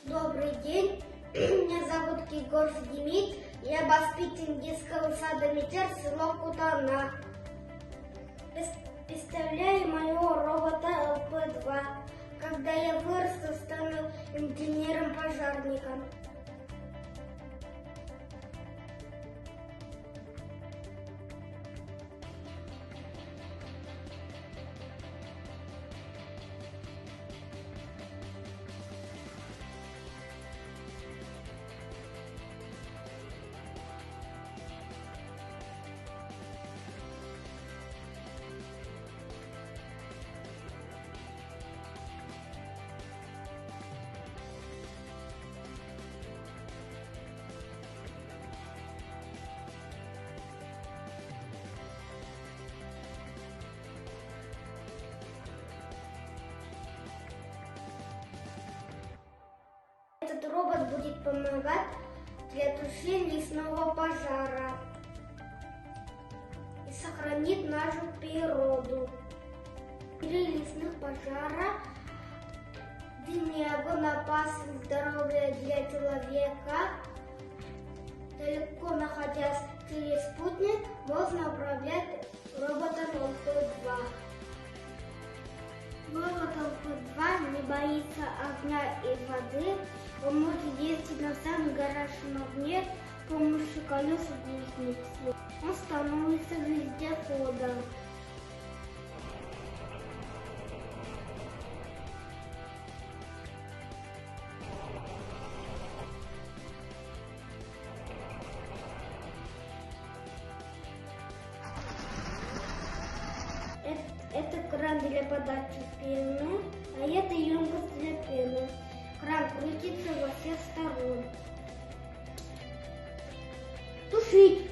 Добрый день, меня зовут Кигоров Демид, я воспитанник детского сада Метер, село Кутана. Представляю моего робота ЛП-2. Когда я вырасту, стану инженером-пожарником. Этот робот будет помогать для тушения лесного пожара и сохранит нашу природу. При лесных пожарах, где огонь опасен здоровье для человека, далеко находясь через спутник, можно управлять роботом ЛП-2. Робот ЛП-2 не боится огня и воды. Он может ездить на самом горячем огне с помощью колес и гусениц. Он становится вездеходом. Это кран для подачи пены, а это емкость для пены. Кран крутится во всех сторон. Тушить!